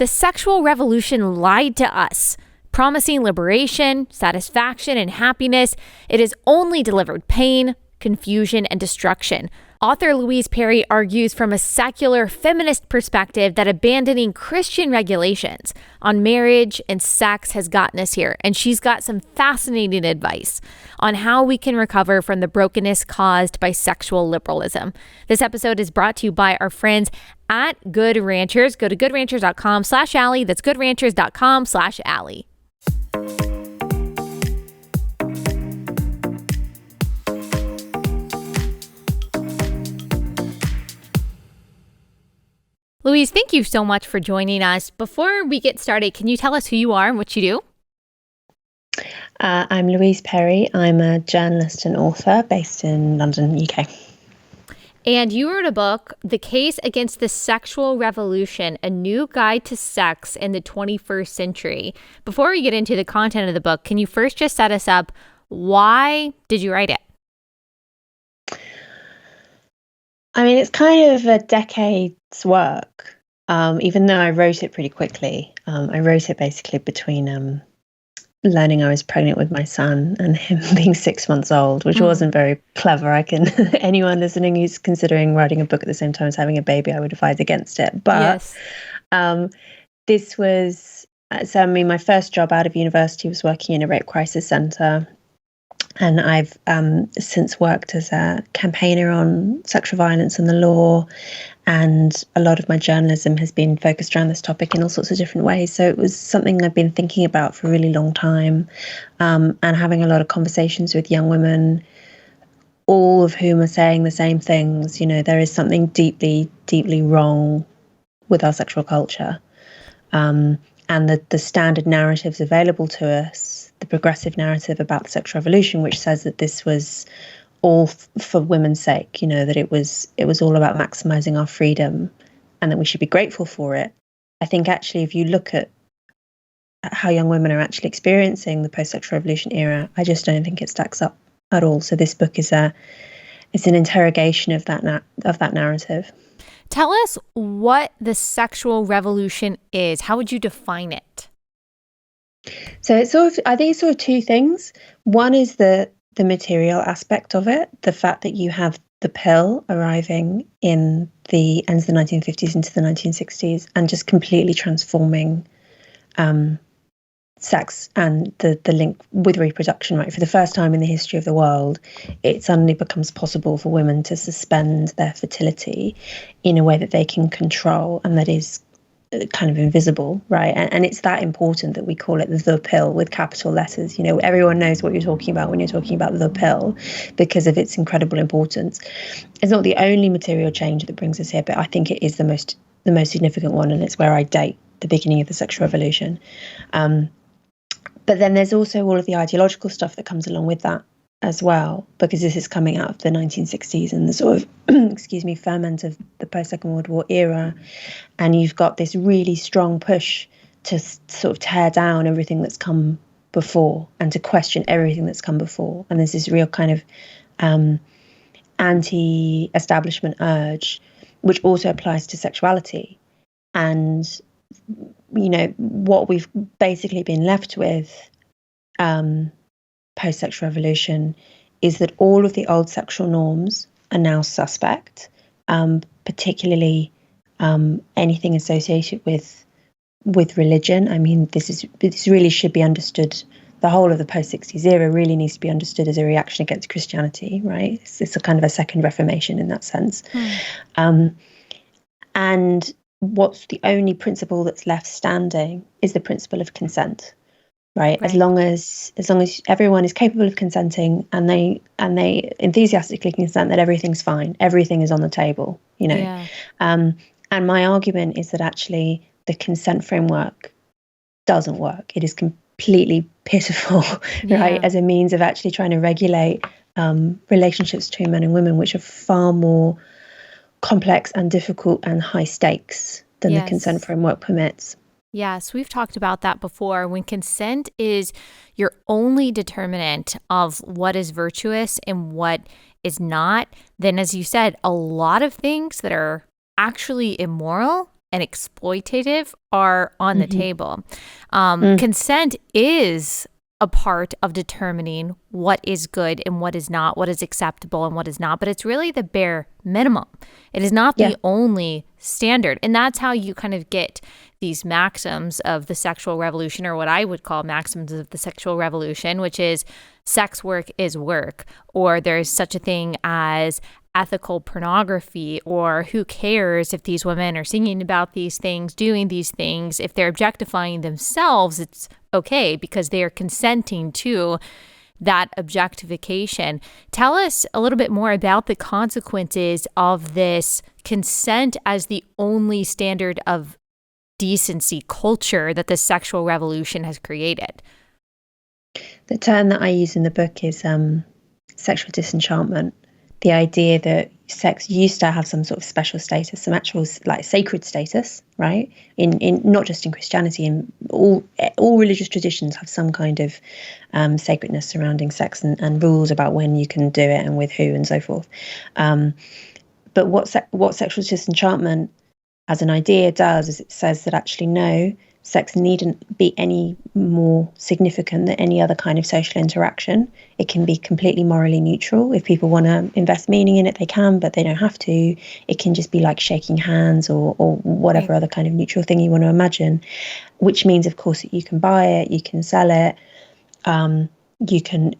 The sexual revolution lied to us, promising liberation, satisfaction, and happiness. It has only delivered pain, confusion, and destruction. Author Louise Perry argues from a secular feminist perspective that abandoning Christian regulations on marriage and sex has gotten us here. And she's got some fascinating advice on how we can recover from the brokenness caused by sexual liberalism. This episode is brought to you by our friends at Good Ranchers. Go to goodranchers.com/Allie. That's goodranchers.com/Allie. Louise, thank you so much for joining us. Before we get started, can you tell us who you are and what you do? I'm Louise Perry. I'm a journalist and author based in London, UK. And you wrote a book, The Case Against the Sexual Revolution, A New Guide to Sex in the 21st Century. Before we get into the content of the book, can you first just set us up? Why did you write it? I mean, it's kind of a decade's work, even though I wrote it pretty quickly. I wrote it basically between learning I was pregnant with my son and him being 6 months old, which wasn't very clever. Anyone listening who's considering writing a book at the same time as having a baby, I would advise against it. But yes. This was, my first job out of university was working in a rape crisis centre. And I've since worked as a campaigner on sexual violence and the law, and a lot of my journalism has been focused around this topic in all sorts of different ways. So it was something I've been thinking about for a really long time, and having a lot of conversations with young women, all of whom are saying the same things. You know, there is something deeply, deeply wrong with our sexual culture, and the standard narratives available to us, the progressive narrative about the sexual revolution, which says that this was all for women's sake, you know, that it was all about maximizing our freedom and that we should be grateful for it. I think actually, if you look at how young women are actually experiencing the post-sexual revolution era, I just don't think it stacks up at all. So this book is an interrogation of that narrative. Tell us what the sexual revolution is. How would you define it? So I think it's sort of two things. One is the material aspect of it, the fact that you have the pill arriving in the ends of the 1950s into the 1960s and just completely transforming sex and the link with reproduction, right? For the first time in the history of the world, it suddenly becomes possible for women to suspend their fertility in a way that they can control and that is kind of invisible, right? And it's that important that we call it the pill with capital letters. You know, everyone knows what you're talking about when you're talking about the pill because of its incredible importance. It's not the only material change that brings us here, but I think it is the most significant one, and it's where I date the beginning of the sexual revolution. But then there's also all of the ideological stuff that comes along with that as well, because this is coming out of the 1960s and the sort of, ferment of the post-Second World War era. And you've got this really strong push to sort of tear down everything that's come before and to question everything that's come before. And there's this real kind of anti-establishment urge, which also applies to sexuality. And, you know, what we've basically been left with post-sexual revolution is that all of the old sexual norms are now suspect, particularly anything associated with religion. I mean, this really should be understood. The whole of the post-60s era really needs to be understood as a reaction against Christianity, right? It's a kind of a second Reformation in that sense. And what's the only principle that's left standing is the principle of consent. Right. As long as everyone is capable of consenting and they enthusiastically consent that everything's fine, everything is on the table, you know. Yeah. And my argument is that actually the consent framework doesn't work. It is completely pitiful, right, as a means of actually trying to regulate relationships between men and women, which are far more complex and difficult and high stakes than the consent framework permits. Yes, we've talked about that before. When consent is your only determinant of what is virtuous and what is not, then as you said, a lot of things that are actually immoral and exploitative are on the table. Consent is a part of determining what is good and what is not, what is acceptable and what is not, but it's really the bare minimum. It is not the only standard. And that's how you kind of get these maxims of the sexual revolution, or what I would call maxims of the sexual revolution, which is sex work is work, or there's such a thing as ethical pornography, or who cares if these women are singing about these things, doing these things. If they're objectifying themselves, it's okay because they are consenting to that objectification. Tell us a little bit more about the consequences of this consent as the only standard of decency culture that the sexual revolution has created. The term that I use in the book is sexual disenchantment. The idea that sex used to have some sort of special status, some actual like sacred status, right? In not just in Christianity, in all religious traditions have some kind of sacredness surrounding sex and rules about when you can do it and with who and so forth. But what sexual disenchantment as an idea does is it says that actually no, sex needn't be any more significant than any other kind of social interaction. It can be completely morally neutral. If people want to invest meaning in it, they can, but they don't have to. It can just be like shaking hands or whatever other kind of neutral thing you want to imagine, which means, of course, that you can buy it, you can sell it, you can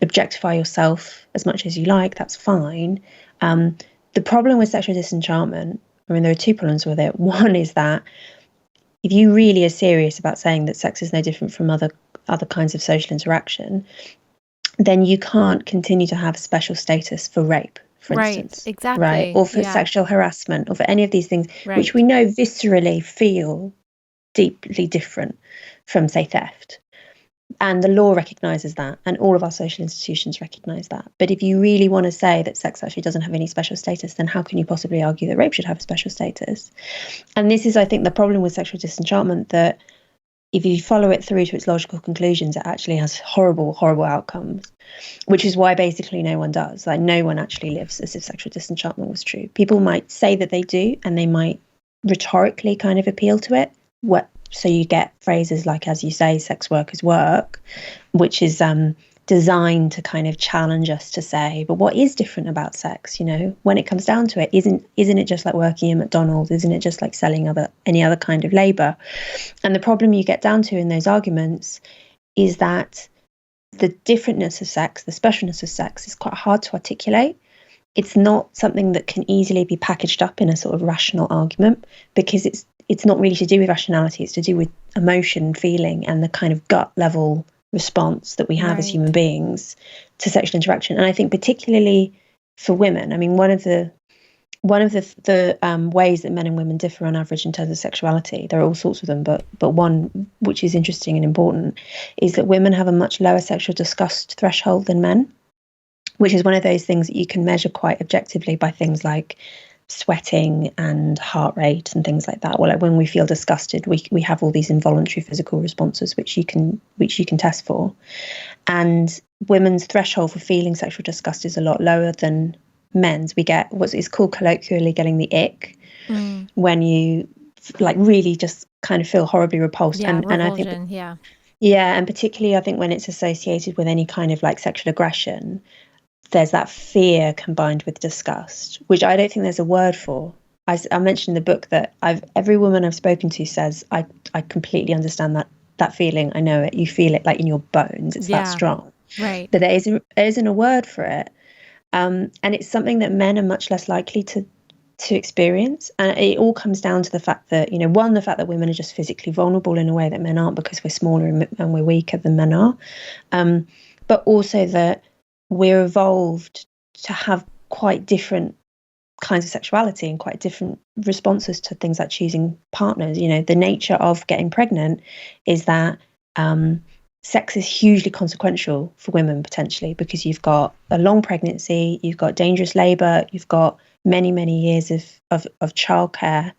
objectify yourself as much as you like. That's fine. The problem with sexual disenchantment, I mean, there are two problems with it. One is that if you really are serious about saying that sex is no different from other kinds of social interaction, then you can't continue to have special status for rape, for instance. Exactly. Right, or for sexual harassment, or for any of these things, which we know viscerally feel deeply different from, say, theft. And the law recognises that, and all of our social institutions recognise that. But if you really want to say that sex actually doesn't have any special status, then how can you possibly argue that rape should have a special status? And this is, I think, the problem with sexual disenchantment, that if you follow it through to its logical conclusions, it actually has horrible, horrible outcomes, which is why basically no one does. Like, no one actually lives as if sexual disenchantment was true. People might say that they do, and they might rhetorically kind of appeal to it. So you get phrases like, as you say, sex work is work, which is designed to kind of challenge us to say, but what is different about sex? You know, when it comes down to it, isn't it just like working in McDonald's? Isn't it just like selling any other kind of labour? And the problem you get down to in those arguments is that the differentness of sex, the specialness of sex, is quite hard to articulate. It's not something that can easily be packaged up in a sort of rational argument, because it's not really to do with rationality. It's to do with emotion, feeling, and the kind of gut level response that we have as human beings to sexual interaction. And I think particularly for women, I mean, one of the ways that men and women differ on average in terms of sexuality, there are all sorts of them, but one which is interesting and important is that women have a much lower sexual disgust threshold than men, which is one of those things that you can measure quite objectively by things like sweating and heart rate and things like that. Well, like when we feel disgusted, we have all these involuntary physical responses which you can test for. And women's threshold for feeling sexual disgust is a lot lower than men's. We get what is called colloquially getting the ick when you like really just kind of feel horribly repulsed. And I think and particularly I think when it's associated with any kind of like sexual aggression, there's that fear combined with disgust, which I don't think there's a word for. I mentioned in the book that every woman I've spoken to says, I completely understand that feeling. I know it. You feel it like in your bones. It's that strong. Right. But there isn't a word for it. And it's something that men are much less likely to experience. And it all comes down to the fact that, you know, one, the fact that women are just physically vulnerable in a way that men aren't, because we're smaller and we're weaker than men are. But also that we're evolved to have quite different kinds of sexuality and quite different responses to things like choosing partners. You know, the nature of getting pregnant is that sex is hildely consequential for women potentially, because you've got a long pregnancy, you've got dangerous labour, you've got many, many years of childcare.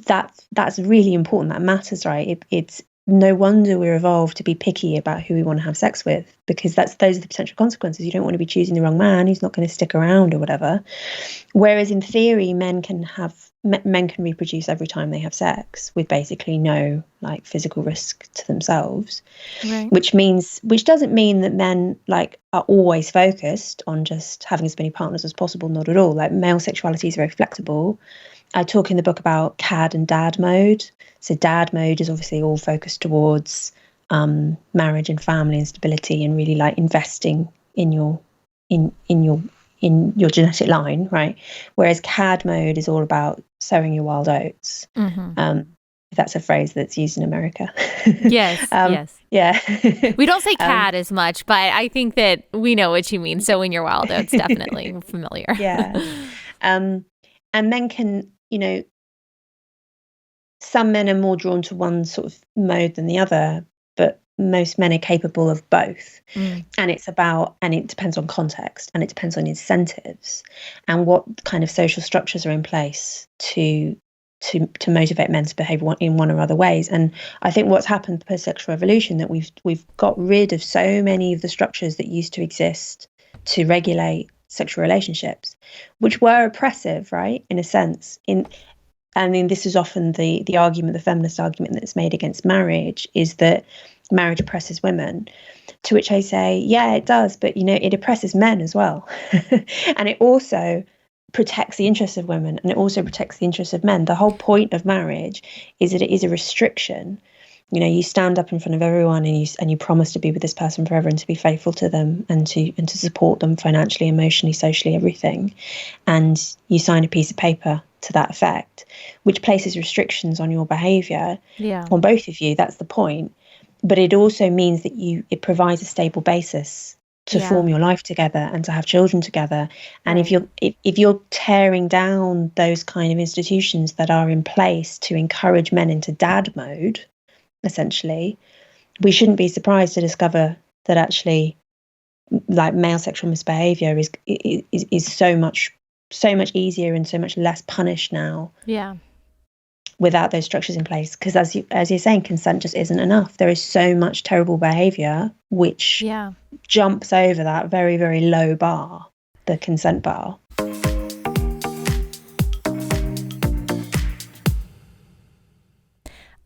That's really important. That matters, right? no wonder we're evolved to be picky about who we want to have sex with, because those are the potential consequences. You don't want to be choosing the wrong man who's not going to stick around or whatever. Whereas in theory, men can reproduce every time they have sex with basically no like physical risk to themselves. Right. Which doesn't mean that men like are always focused on just having as many partners as possible. Not at all. Like, male sexuality is very flexible. I talk in the book about CAD and dad mode. So dad mode is obviously all focused towards marriage and family and stability, and really like investing in your genetic line, right? Whereas CAD mode is all about sowing your wild oats. If that's a phrase that's used in America. Yes, yes. Yeah. We don't say CAD as much, but I think that we know what you mean. Sowing your wild oats, definitely familiar. Yeah. And men can, some men are more drawn to one sort of mode than the other, but most men are capable of both. And it depends on context, and it depends on incentives and what kind of social structures are in place to motivate men to behave in one or other ways. And I think what's happened post-sexual revolution, that we've got rid of so many of the structures that used to exist to regulate sexual relationships, which were oppressive, right, in a sense. This is often the argument, the feminist argument that's made against marriage, is that marriage oppresses women. To which I say, yeah, it does, but it oppresses men as well. And it also protects the interests of women, and it also protects the interests of men. The whole point of marriage is that it is a restriction. You stand up in front of everyone and you promise to be with this person forever, and to be faithful to them, and to support them financially, emotionally, socially, everything. And you sign a piece of paper to that effect, which places restrictions on your behavior, on both of you. That's the point. But it also means that it provides a stable basis to form your life together and to have children together. And if you're tearing down those kind of institutions that are in place to encourage men into dad mode, essentially, we shouldn't be surprised to discover that actually, like, male sexual misbehavior is so much easier and so much less punished now. Yeah. Without those structures in place, because as you're saying, consent just isn't enough. There is so much terrible behavior which jumps over that very, very low bar, the consent bar.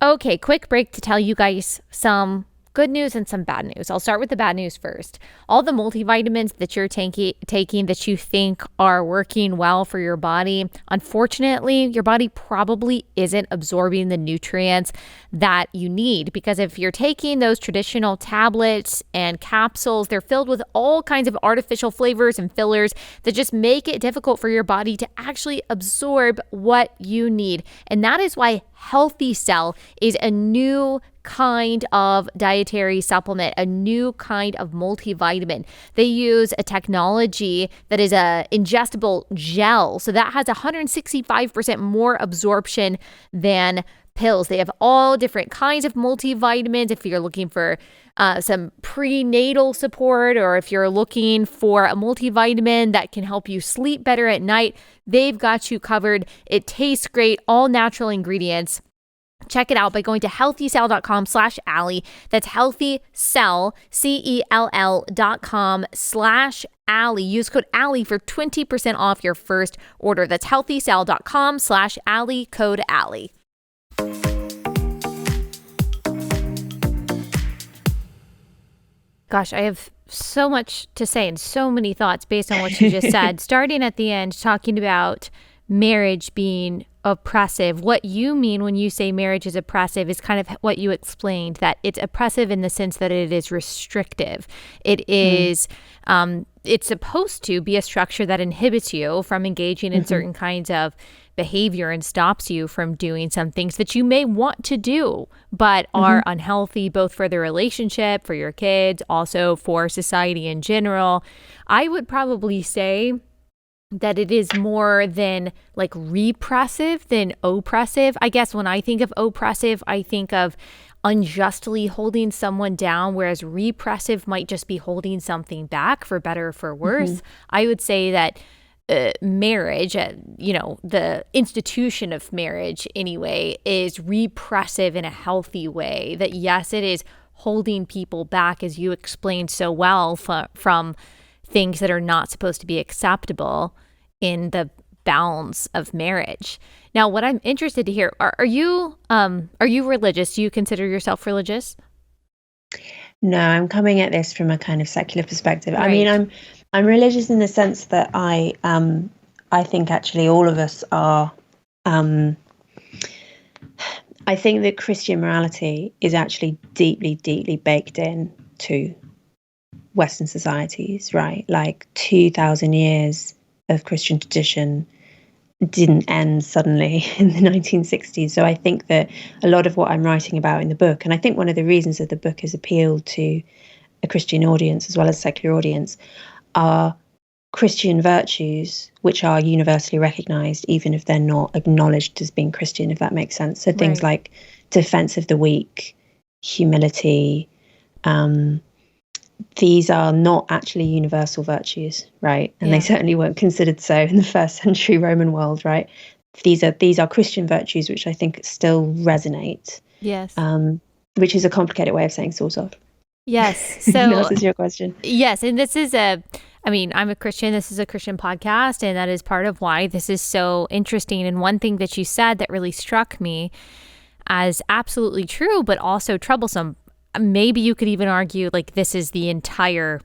Okay, quick break to tell you guys some good news and some bad news. I'll start with the bad news first. All the multivitamins that you're taking that you think are working well for your body, unfortunately, your body probably isn't absorbing the nutrients that you need, because if you're taking those traditional tablets and capsules, they're filled with all kinds of artificial flavors and fillers that just make it difficult for your body to actually absorb what you need. And that is why Healthy Cell is a new kind of dietary supplement, a new kind of multivitamin. They use a technology that is a ingestible gel, so that has 165% more absorption than pills. They have all different kinds of multivitamins. If you're looking for some prenatal support, or if you're looking for a multivitamin that can help you sleep better at night, they've got you covered. It tastes great, all natural ingredients. Check it out by going to healthycell.com/Allie. That's healthycell, CELL.com/Allie. Use code Allie for 20% off your first order. That's healthycell.com/Allie, code Allie. Gosh, I have so much to say and so many thoughts based on what you just said. Starting at the end, talking about marriage being oppressive. What you mean when you say marriage is oppressive is kind of what you explained, that it's oppressive in the sense that it is restrictive. It is, it's supposed to be a structure that inhibits you from engaging in certain kinds of behavior and stops you from doing some things that you may want to do, but are unhealthy, both for the relationship, for your kids, also for society in general. I would probably say that it is more than like repressive than oppressive. I guess when I think of oppressive, I think of unjustly holding someone down, whereas repressive might just be holding something back, for better or for worse. I would say that marriage, the institution of marriage anyway, is repressive in a healthy way. That yes, it is holding people back, as you explained so well, from things that are not supposed to be acceptable in the bounds of marriage. Now, what I'm interested to hear, are you religious? Do you consider yourself religious? No, I'm coming at this from a kind of secular perspective. Right. I mean, I'm religious in the sense that I think actually all of us are. I think that Christian morality is actually deeply, deeply baked in to Western societies, right? Like 2,000 years of Christian tradition didn't end suddenly in the 1960s. So I think that a lot of what I'm writing about in the book, and I think one of the reasons that the book has appealed to a Christian audience as well as a secular audience, are Christian virtues which are universally recognized, even if they're not acknowledged as being Christian, if that makes sense. So things like defense of the weak, humility, these are not actually universal virtues, right? And they certainly weren't considered so in the first century Roman world, right? These are Christian virtues which I think still resonate. Yes. Which is a complicated way of saying sort of. Yes. So that is your question. Yes, and I'm a Christian. This is a Christian podcast, and that is part of why this is so interesting. And one thing that you said that really struck me as absolutely true, but also troublesome, maybe you could even argue like this is the entire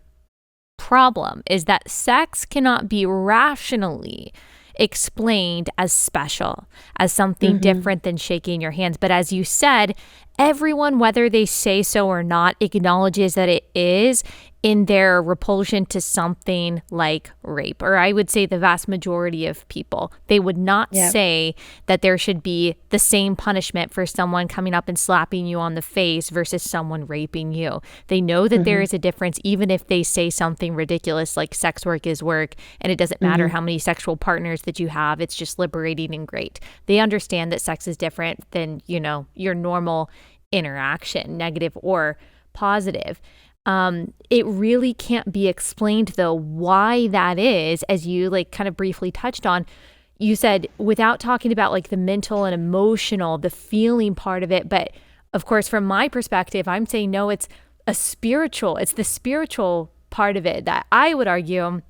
problem, is that sex cannot be rationally explained as special, as something different than shaking your hands. But as you said, everyone, whether they say so or not, acknowledges that it is in their repulsion to something like rape. Or I would say the vast majority of people, they would not say that there should be the same punishment for someone coming up and slapping you on the face versus someone raping you. They know that there is a difference, even if they say something ridiculous like sex work is work, and it doesn't matter how many sexual partners that you have, it's just liberating and great. They understand that sex is different than, your normal interaction, negative or positive. It really can't be explained, though, why that is, as you kind of briefly touched on. You said without talking about the mental and emotional, the feeling part of it. But of course, from my perspective, I'm saying, no, it's the spiritual part of it that I would argue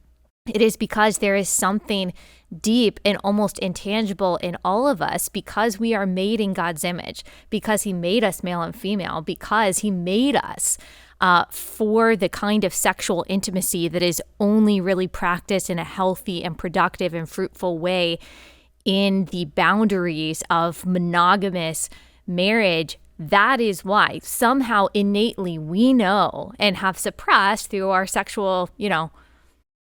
it is, because there is something deep and almost intangible in all of us, because we are made in God's image, because he made us male and female, because he made us for the kind of sexual intimacy that is only really practiced in a healthy and productive and fruitful way in the boundaries of monogamous marriage. That is why somehow innately we know and have suppressed through our sexual,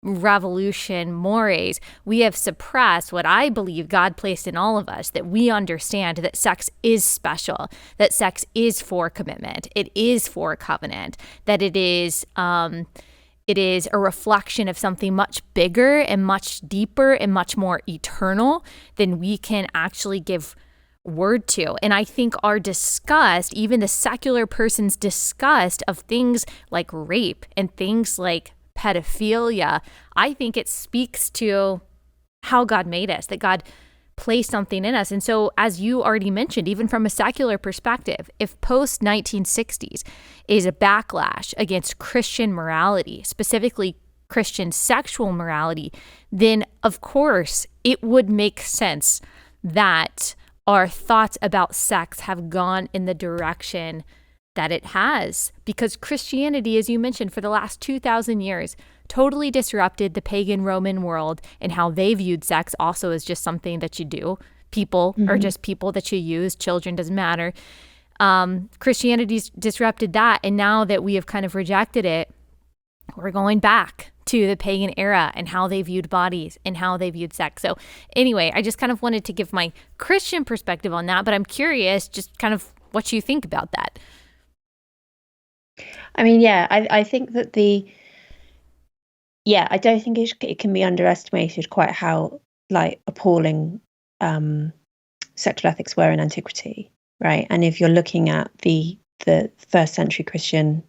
revolution mores, we have suppressed what I believe God placed in all of us, that we understand that sex is special, that sex is for commitment, it is for covenant, that it is a reflection of something much bigger and much deeper and much more eternal than we can actually give word to. And I think our disgust, even the secular person's disgust of things like rape and things like pedophilia, I think it speaks to how God made us, that God placed something in us. And so, as you already mentioned, even from a secular perspective, if post-1960s is a backlash against Christian morality, specifically Christian sexual morality, then of course it would make sense that our thoughts about sex have gone in the direction that it has, because Christianity, as you mentioned, for the last 2,000 years, totally disrupted the pagan Roman world and how they viewed sex also as just something that you do. People are just people that you use. Children, doesn't matter. Christianity's disrupted that. And now that we have kind of rejected it, we're going back to the pagan era and how they viewed bodies and how they viewed sex. So anyway, I just kind of wanted to give my Christian perspective on that, but I'm curious just kind of what you think about that. I mean, I think that I don't think it can be underestimated quite how appalling sexual ethics were in antiquity, right? And if you're looking at the first century Christian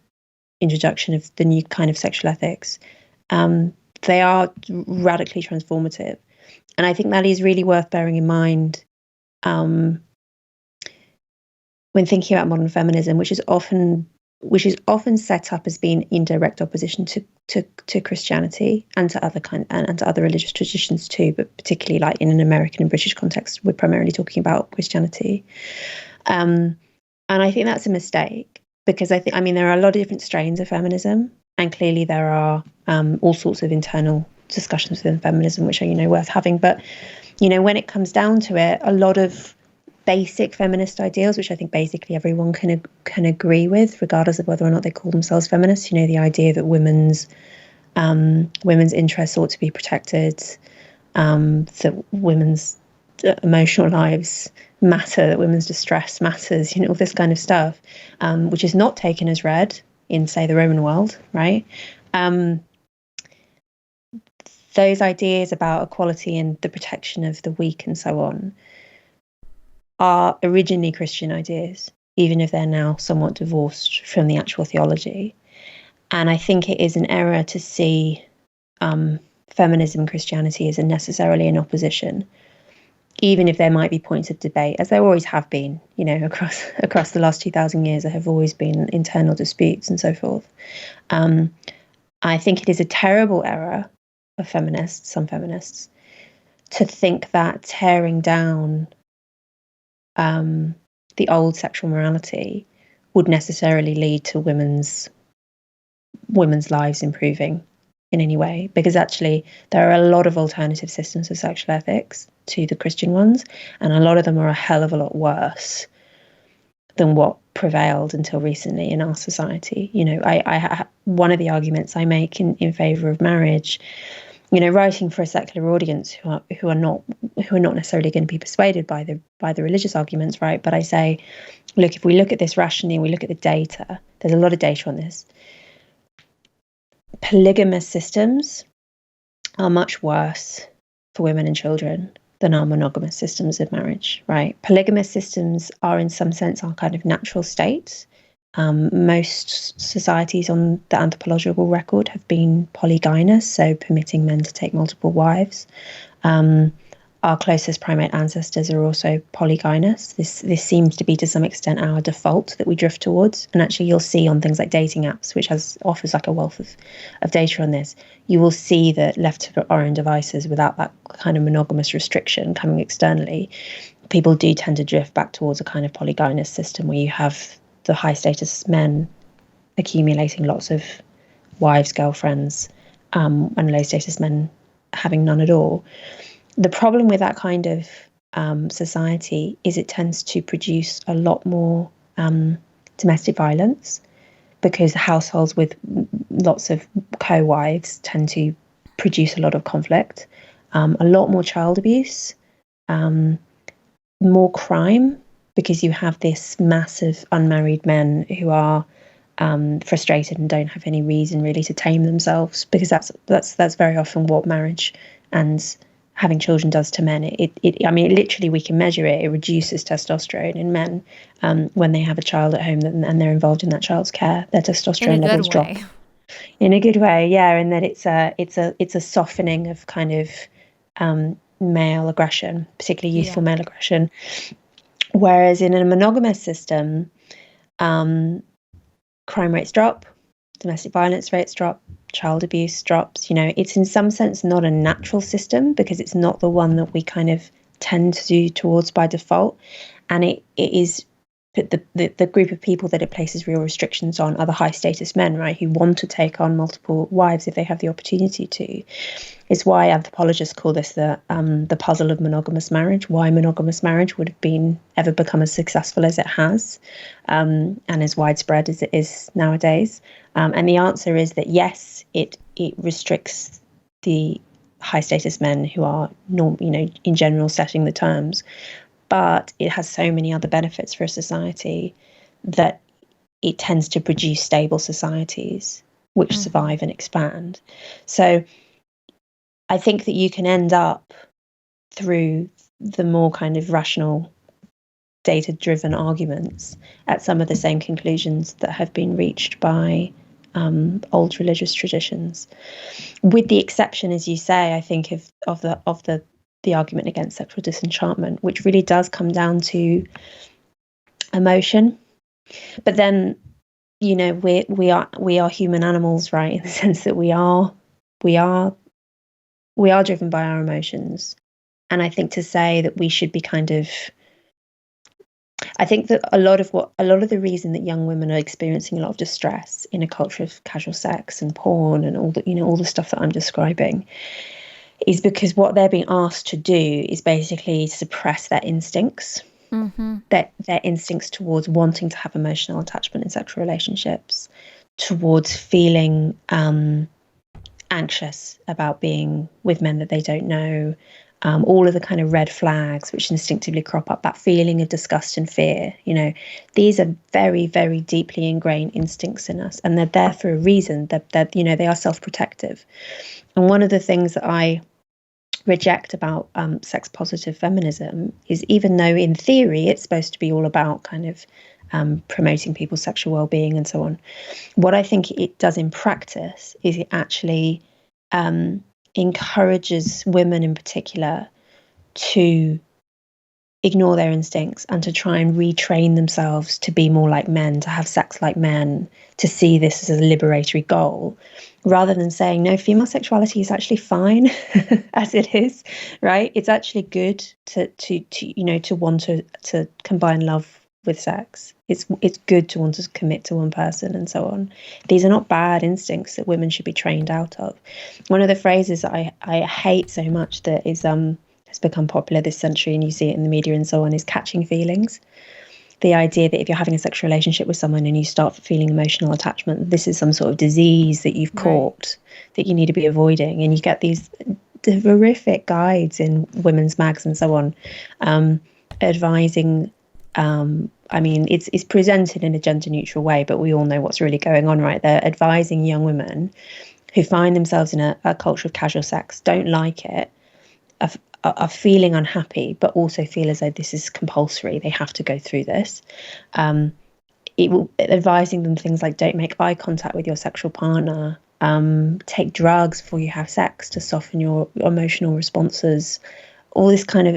introduction of the new kind of sexual ethics, they are radically transformative. And I think that is really worth bearing in mind when thinking about modern feminism, which is often set up as being in direct opposition to Christianity and to other religious traditions too, but particularly like in an American and British context, we're primarily talking about Christianity. And I think that's a mistake, because there are a lot of different strains of feminism, and clearly there are all sorts of internal discussions within feminism which are worth having. But when it comes down to it, a lot of basic feminist ideals, which I think basically everyone can agree with, regardless of whether or not they call themselves feminists. The idea that women's interests ought to be protected, that women's emotional lives matter, that women's distress matters, all this kind of stuff, which is not taken as read in, say, the Roman world, right? Those ideas about equality and the protection of the weak and so on are originally Christian ideas, even if they're now somewhat divorced from the actual theology. And I think it is an error to see feminism and Christianity as necessarily in opposition, even if there might be points of debate, as there always have been, across the last 2,000 years. There have always been internal disputes and so forth. I think it is a terrible error of some feminists, to think that tearing down the old sexual morality would necessarily lead to women's lives improving in any way, because actually there are a lot of alternative systems of sexual ethics to the Christian ones, and a lot of them are a hell of a lot worse than what prevailed until recently in our society. One of the arguments I make in favour of marriage, writing for a secular audience who are not necessarily going to be persuaded by the religious arguments, right? But I say, look, if we look at this rationally and we look at the data, there's a lot of data on this. Polygamous systems are much worse for women and children than our monogamous systems of marriage, right? Polygamous systems are, in some sense, our kind of natural state. Most societies on the anthropological record have been polygynous, so permitting men to take multiple wives. Our closest primate ancestors are also polygynous. This seems to be, to some extent, our default that we drift towards. And actually, you'll see on things like dating apps, which offers like a wealth of data on this, you will see that left to our own devices, without that kind of monogamous restriction coming externally, people do tend to drift back towards a kind of polygynous system where you have the high status men accumulating lots of wives, girlfriends, and low status men having none at all. The problem with that kind of society is it tends to produce a lot more domestic violence, because households with lots of co-wives tend to produce a lot of conflict, a lot more child abuse, more crime, because you have this mass of unmarried men who are frustrated and don't have any reason really to tame themselves, because that's very often what marriage and having children does to men. Literally, we can measure it. It reduces testosterone in men when they have a child at home and they're involved in that child's care. Their testosterone levels drop in a good way, yeah. And that it's a softening of kind of male aggression, particularly youthful male aggression. Whereas in a monogamous system, crime rates drop, domestic violence rates drop, child abuse drops. It's in some sense not a natural system, because it's not the one that we kind of tend to do towards by default. And it is the group of people that it places real restrictions on are the high status men, right, who want to take on multiple wives if they have the opportunity to. It's why anthropologists call this the puzzle of monogamous marriage, why monogamous marriage would have ever become as successful as it has, and as widespread as it is nowadays. And the answer is that yes, it restricts the high status men who are in general setting the terms, but it has so many other benefits for a society that it tends to produce stable societies which survive and expand. So I think that you can end up, through the more kind of rational, data-driven arguments, at some of the same conclusions that have been reached by old religious traditions, with the exception, as you say, I think of the argument against sexual disenchantment, which really does come down to emotion. But then, we are human animals, right? In the sense that we are driven by our emotions. And I think to say that we should be I think that a lot of the reason that young women are experiencing a lot of distress in a culture of casual sex and porn and all the stuff that I'm describing is because what they're being asked to do is basically suppress their instincts, their instincts towards wanting to have emotional attachment in sexual relationships, towards feeling anxious about being with men that they don't know, all of the kind of red flags which instinctively crop up, that feeling of disgust and fear. These are very, very deeply ingrained instincts in us, and they're there for a reason. That they are self-protective. And one of the things that I reject about sex positive feminism is, even though in theory it's supposed to be all about kind of promoting people's sexual well-being and so on, what I think it does in practice is it actually encourages women in particular to ignore their instincts and to try and retrain themselves to be more like men, to have sex like men, to see this as a liberatory goal, rather than saying, no, female sexuality is actually fine as it is, right? It's actually good to want to combine love with sex. It's good to want to commit to one person and so on. These are not bad instincts that women should be trained out of. One of the phrases that I hate so much that is has become popular this century, and you see it in the media and so on, is catching feelings. The idea that if you're having a sexual relationship with someone and you start feeling emotional attachment, this is some sort of disease that you've caught that you need to be avoiding. And you get these horrific guides in women's mags and so on, advising. It's presented in a gender neutral way, but we all know what's really going on, right? They're advising young women who find themselves in a culture of casual sex, don't like it, are feeling unhappy, but also feel as though this is compulsory. They have to go through this. It will advising them things like, don't make eye contact with your sexual partner, take drugs before you have sex to soften your emotional responses, all this kind of,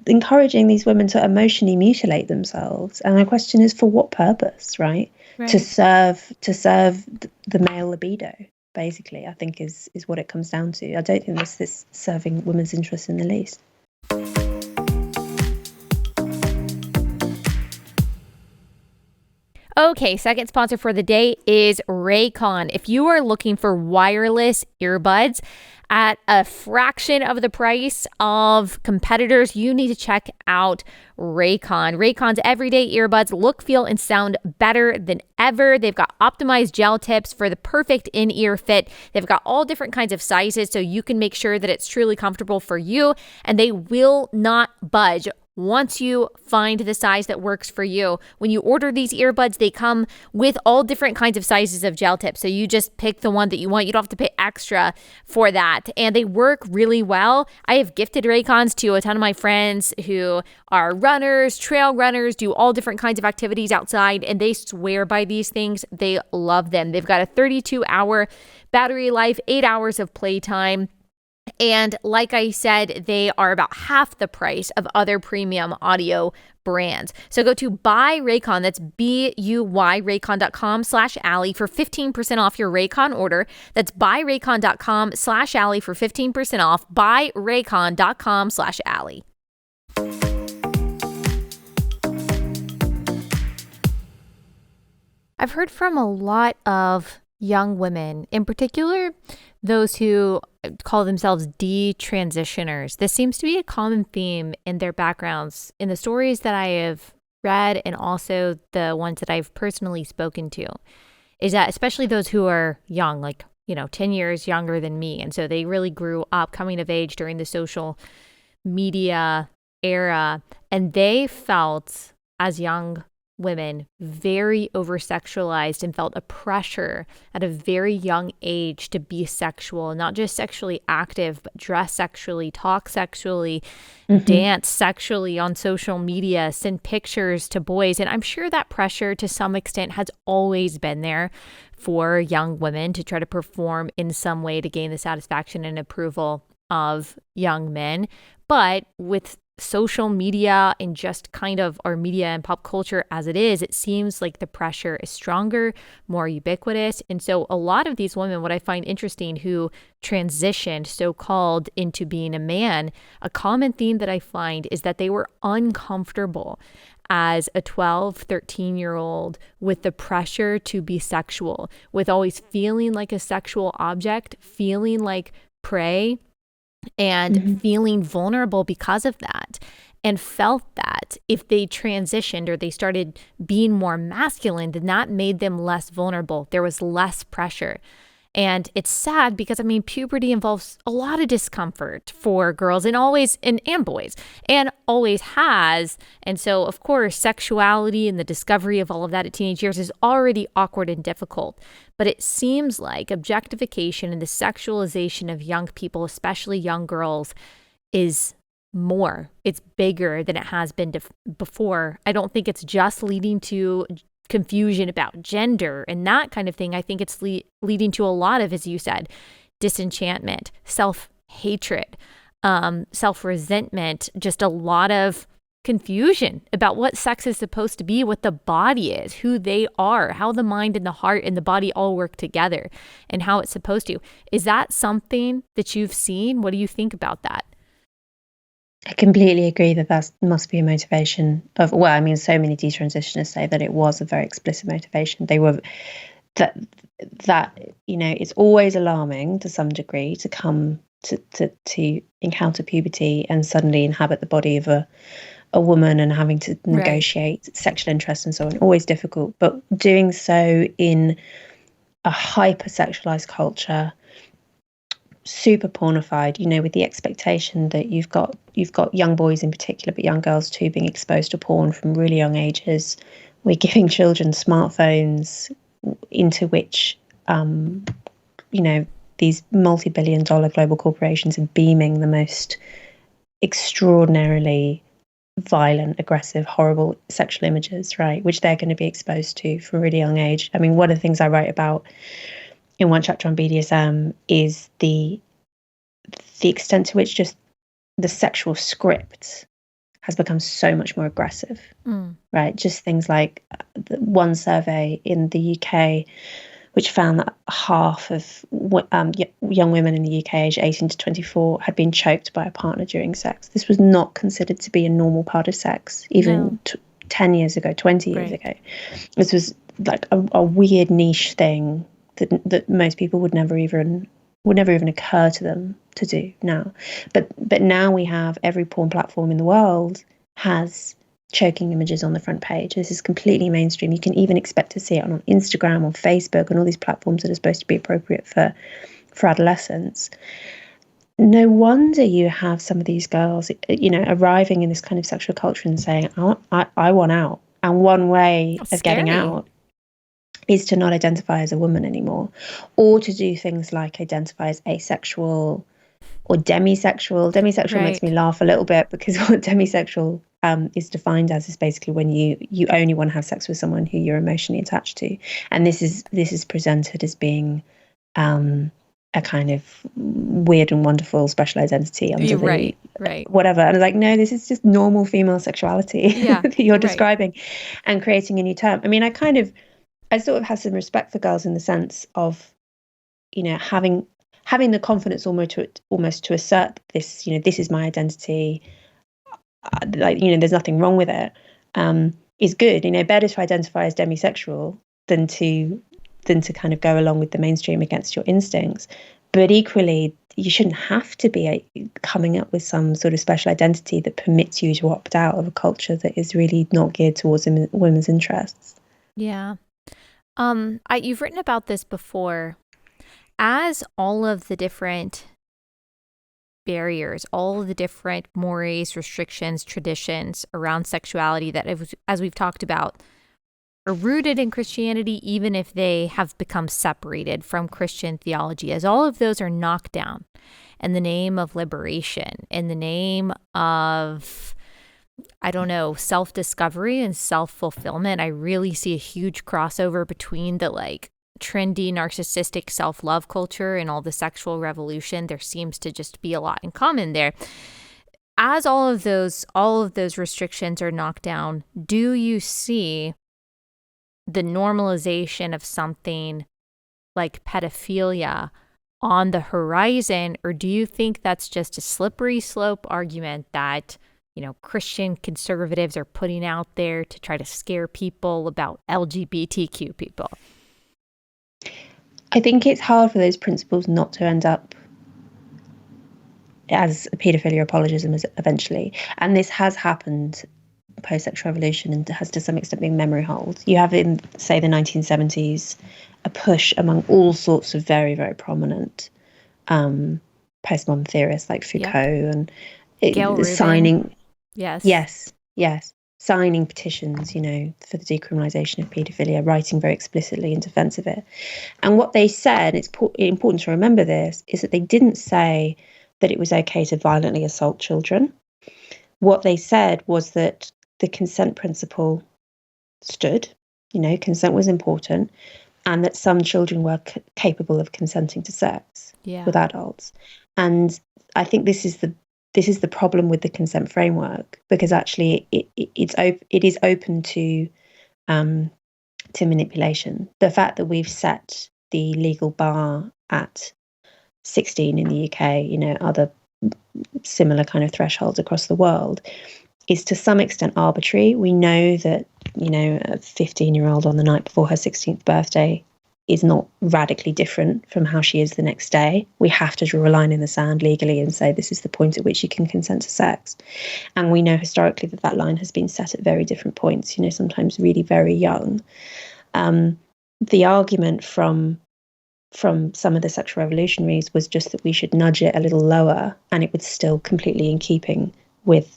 encouraging these women to emotionally mutilate themselves. And the question is, for what purpose, right? To serve the male libido, basically, I think is what it comes down to. I don't think this is serving women's interests in the least. Okay, second sponsor for the day is Raycon. If you are looking for wireless earbuds at a fraction of the price of competitors, you need to check out Raycon. Raycon's everyday earbuds look, feel, and sound better than ever. They've got optimized gel tips for the perfect in-ear fit. They've got all different kinds of sizes, so you can make sure that it's truly comfortable for you, and they will not budge once you find the size that works for you. When you order these earbuds, they come with all different kinds of sizes of gel tips. So you just pick the one that you want. You don't have to pay extra for that. And they work really well. I have gifted Raycons to a ton of my friends who are runners, trail runners, do all different kinds of activities outside, and they swear by these things. They love them. They've got a 32-hour battery life, 8 hours of playtime. And like I said, they are about half the price of other premium audio brands. So go to Buy Raycon, that's BUY, Raycon.com/Allie for 15% off your Raycon order. That's buyraycon.com/Allie for 15% off. Buyraycon.com/Allie. I've heard from a lot of young women, in particular those who call themselves detransitioners. This seems to be a common theme in their backgrounds, in the stories that I have read and also the ones that I've personally spoken to, is that especially those who are young, like, 10 years younger than me. And so they really grew up coming of age during the social media era, and they felt as young women very over-sexualized and felt a pressure at a very young age to be sexual, not just sexually active, but dress sexually, talk sexually, dance sexually on social media, send pictures to boys. And I'm sure that pressure to some extent has always been there for young women to try to perform in some way to gain the satisfaction and approval of young men. But with social media and just kind of our media and pop culture as it is, it seems like the pressure is stronger, more ubiquitous. And so a lot of these women, what I find interesting, who transitioned so-called into being a man, a common theme that I find is that they were uncomfortable as a 12, 13-year-old with the pressure to be sexual, with always feeling like a sexual object, feeling like prey, and feeling vulnerable because of that, and felt that if they transitioned or they started being more masculine, then that made them less vulnerable. There was less pressure. And it's sad because, I mean, puberty involves a lot of discomfort for girls and always, and boys, and always has. And so, of course, sexuality and the discovery of all of that at teenage years is already awkward and difficult. But it seems like objectification and the sexualization of young people, especially young girls, is more. It's bigger than it has been before. I don't think it's just leading to confusion about gender and that kind of thing. I think it's leading to a lot of, as you said, disenchantment, self-hatred, self-resentment, just a lot of confusion about what sex is supposed to be, what the body is, who they are, how the mind and the heart and the body all work together, and how it's supposed to. Is that something that you've seen? What do you think about that? I completely agree that must be a motivation of, well, I mean, so many detransitioners say that it was a very explicit motivation. They were, that you know, it's always alarming to some degree to come to encounter puberty and suddenly inhabit the body of a woman and having to negotiate sexual interest and so on. Always difficult, but doing so in a hyper-sexualized culture, super pornified, you know, with the expectation that you've got young boys in particular, but young girls too, being exposed to porn from really young ages. We're giving children smartphones into which, you know, these multi-billion-dollar global corporations are beaming the most extraordinarily violent, aggressive, horrible sexual images, right, which they're going to be exposed to from a really young age. I mean, one of the things I write about in one chapter on BDSM is the extent to which just the sexual script has become so much more aggressive, right? Just things like one survey in the UK, which found that half of young women in the UK aged 18 to 24 had been choked by a partner during sex. This was not considered to be a normal part of sex, even 10 years ago, 20 years ago. This was like a weird niche thing that most people would never even occur to them to do now. But now we have every porn platform in the world has choking images on the front page. This is completely mainstream. You can even expect to see it on Instagram, on Facebook, and all these platforms that are supposed to be appropriate for adolescents. No wonder you have some of these girls, you know, arriving in this kind of sexual culture and saying, I want out. And one way of getting out is to not identify as a woman anymore, or to do things like identify as asexual or demisexual. Demisexual makes me laugh a little bit, because what demisexual is defined as is basically when you only want to have sex with someone who you're emotionally attached to, and this is presented as being a kind of weird and wonderful special identity under the whatever. And I'm like, no, this is just normal female sexuality that you're describing and creating a new term. I mean, I sort of have some respect for girls in the sense of, you know, having the confidence almost to assert this, you know, this is my identity, like, you know, there's nothing wrong with it, is good. You know, better to identify as demisexual than to kind of go along with the mainstream against your instincts. But equally, you shouldn't have to be coming up with some sort of special identity that permits you to opt out of a culture that is really not geared towards women's interests. Yeah. You've written about this before. As all of the different barriers, all of the different mores, restrictions, traditions around sexuality that, as we've talked about, are rooted in Christianity, even if they have become separated from Christian theology, as all of those are knocked down in the name of liberation, in the name of, I don't know, self-discovery and self-fulfillment. I really see a huge crossover between the like trendy narcissistic self-love culture and all the sexual revolution. There seems to just be a lot in common there. As all of those restrictions are knocked down, do you see the normalization of something like pedophilia on the horizon, or do you think that's just a slippery slope argument that, you know, Christian conservatives are putting out there to try to scare people about LGBTQ people? I think it's hard for those principles not to end up as a paedophilia apologism eventually. And this has happened post-sexual revolution and has to some extent been memory hold. You have in, say, the 1970s, a push among all sorts of very, very prominent postmodern theorists like Foucault and signing. Yes. Signing petitions, you know, for the decriminalisation of paedophilia, writing very explicitly in defence of it. And what they said, it's important to remember this, is that they didn't say that it was okay to violently assault children. What they said was that the consent principle stood, you know, consent was important, and that some children were capable of consenting to sex with adults. And I think this is the problem with the consent framework, because actually it is open to manipulation. The fact that we've set the legal bar at 16 in the UK, you know, other similar kind of thresholds across the world, is to some extent arbitrary. We know that, you know, a 15-year-old on the night before her 16th birthday is not radically different from how she is the next day. We have to draw a line in the sand legally and say this is the point at which you can consent to sex. And we know historically that that line has been set at very different points, you know, sometimes really very young. The argument from some of the sexual revolutionaries was just that we should nudge it a little lower and it was still completely in keeping with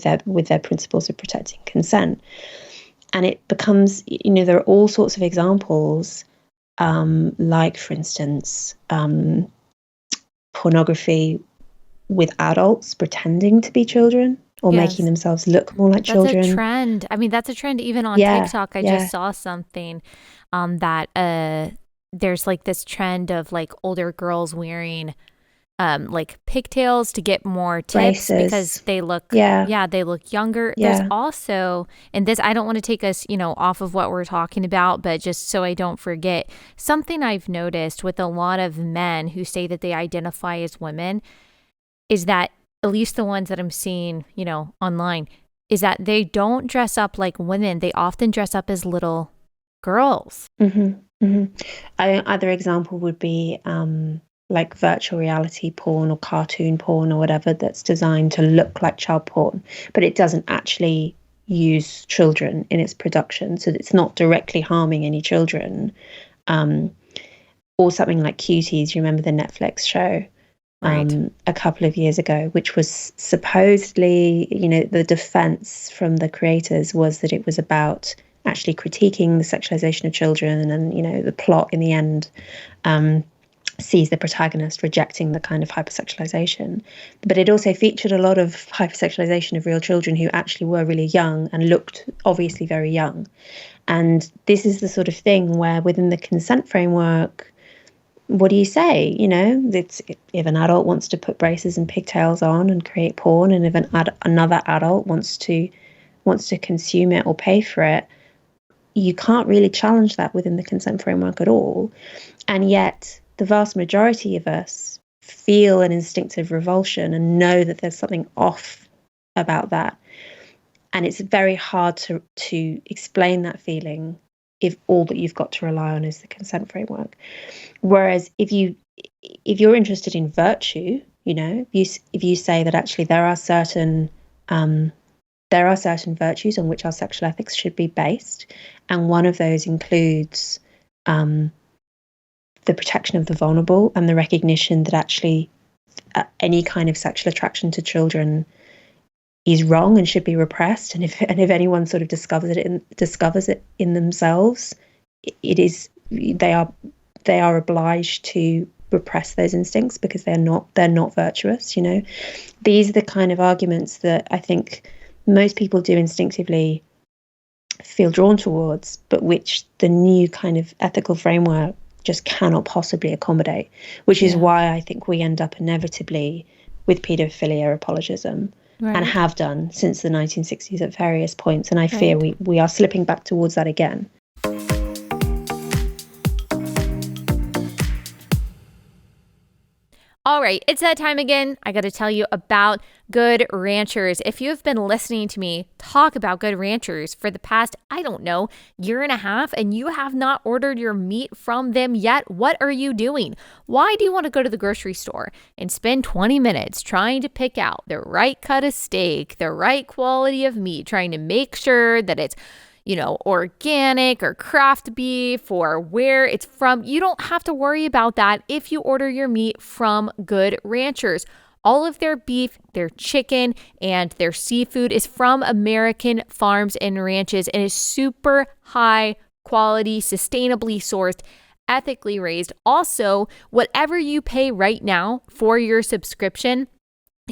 their principles of protecting consent. And it becomes, you know, there are all sorts of examples, like, for instance, pornography with adults pretending to be children or making themselves look more like children. That's a trend. I mean, that's a trend even on TikTok. I just saw something that there's like this trend of like older girls wearing like pigtails to get more tips because they look they look younger. There's also, and this, I don't want to take us, you know, off of what we're talking about, but just so I don't forget, something I've noticed with a lot of men who say that they identify as women is that, at least the ones that I'm seeing, you know, online, is that they don't dress up like women. They often dress up as little girls. Other example would be like virtual reality porn or cartoon porn or whatever that's designed to look like child porn, but it doesn't actually use children in its production, so it's not directly harming any children. Or something like Cuties, you remember the Netflix show a couple of years ago, which was supposedly, you know, the defense from the creators was that it was about actually critiquing the sexualization of children, and, you know, the plot in the end sees the protagonist rejecting the kind of hypersexualization. But it also featured a lot of hypersexualization of real children who actually were really young and looked obviously very young. And this is the sort of thing where within the consent framework, what do you say? You know, it's, if an adult wants to put braces and pigtails on and create porn, and if another adult wants to consume it or pay for it, you can't really challenge that within the consent framework at all. And yet the vast majority of us feel an instinctive revulsion and know that there's something off about that. And it's very hard to explain that feeling if all that you've got to rely on is the consent framework. Whereas if you're interested in virtue, you know, if you say that actually there are certain virtues on which our sexual ethics should be based, and one of those includes the protection of the vulnerable and the recognition that actually any kind of sexual attraction to children is wrong and should be repressed. And if anyone sort of discovers it in themselves, they are obliged to repress those instincts because they're not virtuous. These are the kind of arguments that I think most people do instinctively feel drawn towards, but which the new kind of ethical framework just cannot possibly accommodate, which is why I think we end up inevitably with paedophilia apologism, and have done since the 1960s at various points. And I fear we are slipping back towards that again. All right, it's that time again. I got to tell you about Good Ranchers. If you have been listening to me talk about Good Ranchers for the past, year and a half, and you have not ordered your meat from them yet, what are you doing? Why do you want to go to the grocery store and spend 20 minutes trying to pick out the right cut of steak, the right quality of meat, trying to make sure that it's organic or craft beef or where it's from? You don't have to worry about that if you order your meat from Good Ranchers. All of their beef, their chicken, and their seafood is from American farms and ranches and is super high quality, sustainably sourced, ethically raised. Also, whatever you pay right now for your subscription,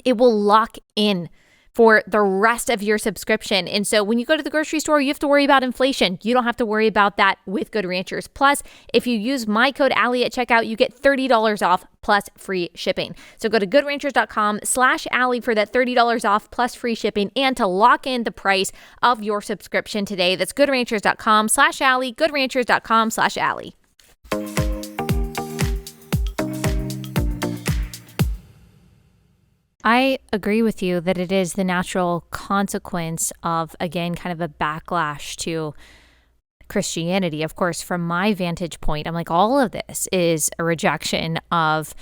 it will lock in for the rest of your subscription. And so when you go to the grocery store, you have to worry about inflation. You don't have to worry about that with Good Ranchers. Plus, if you use my code Allie at checkout, you get $30 off plus free shipping. So go to goodranchers.com/Allie for that $30 off plus free shipping and to lock in the price of your subscription today. That's goodranchers.com/Allie, goodranchers.com/Allie. I agree with you that it is the natural consequence of, again, kind of a backlash to Christianity. Of course, from my vantage point, I'm like, all of this is a rejection of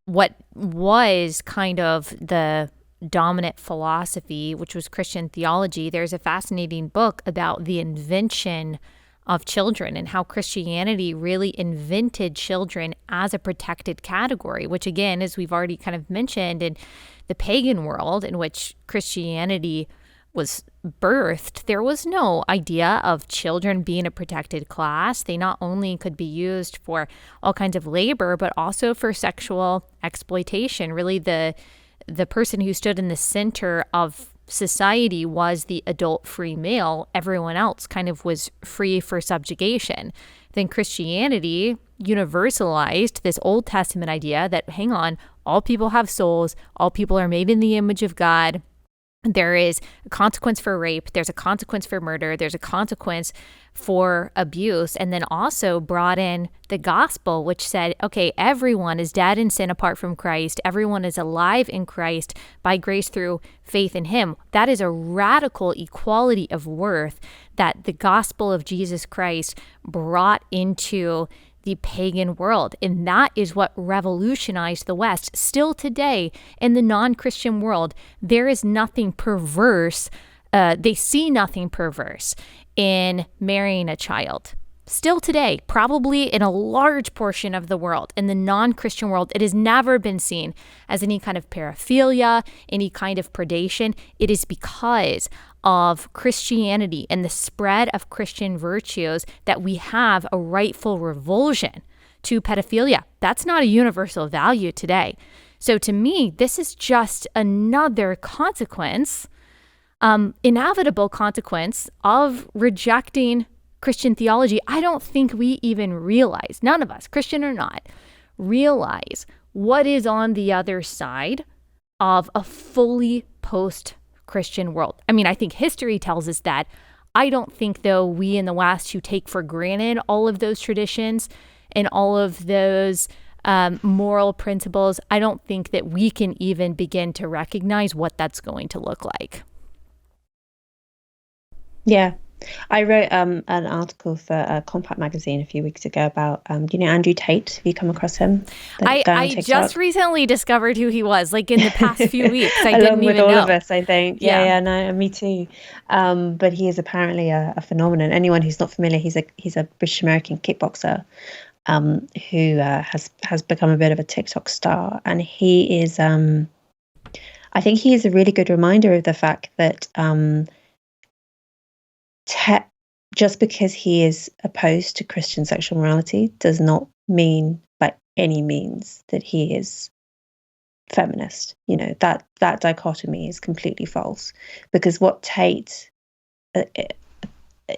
what was kind of the dominant philosophy, which was Christian theology. There's a fascinating book about the invention of children and how Christianity really invented children as a protected category, which again, as we've already kind of mentioned, in the pagan world in which Christianity was birthed, there was no idea of children being a protected class. They not only could be used for all kinds of labor, but also for sexual exploitation. Really, the person who stood in the center of society was the adult free male. Everyone else kind of was free for subjugation. Then Christianity universalized this Old Testament idea that, hang on, all people have souls, all people are made in the image of God. There is a consequence for rape, there's a consequence for murder, there's a consequence for abuse, and then also brought in the gospel, which said, okay, everyone is dead in sin apart from Christ. Everyone is alive in Christ by grace through faith in him. That is a radical equality of worth that the gospel of Jesus Christ brought into the pagan world. And that is what revolutionized the West. Still today, in the non-Christian world, there is nothing perverse. They see nothing perverse in marrying a child. Still today, probably in a large portion of the world, in the non-Christian world, it has never been seen as any kind of paraphilia, any kind of predation. It is because of Christianity and the spread of Christian virtues that we have a rightful revulsion to pedophilia. That's not a universal value today. So to me, this is just another consequence, inevitable consequence of rejecting Christian theology. I don't think we even realize, none of us, Christian or not, realize what is on the other side of a fully post-Christian world. I mean, I think history tells us that. I don't think, though, we in the West who take for granted all of those traditions and all of those moral principles, I don't think that we can even begin to recognize what that's going to look like. Yeah. I wrote an article for Compact magazine a few weeks ago about, Andrew Tate. Have you come across him? I just recently discovered who he was, like in the past few weeks. I didn't Along with even all know. of us, I think. Yeah, no, me too. But he is apparently a phenomenon. Anyone who's not familiar, he's a British American kickboxer who has become a bit of a TikTok star, and he is. I think he is a really good reminder of the fact that just because he is opposed to Christian sexual morality does not mean by any means that he is feminist. That dichotomy is completely false, because what Tate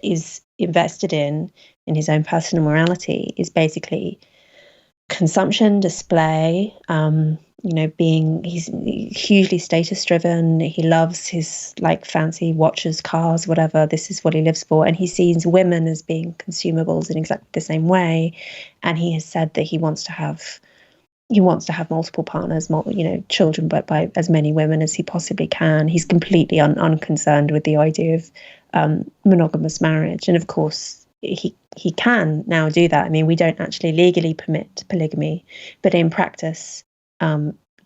is invested in his own personal morality is basically consumption, display, he's hugely status driven. He loves his fancy watches, cars, whatever. This is what he lives for. And he sees women as being consumables in exactly the same way. And he has said that he wants to have multiple partners, children, but by as many women as he possibly can. He's completely unconcerned with the idea of monogamous marriage. And of course, he can now do that. I mean, we don't actually legally permit polygamy, but in practice,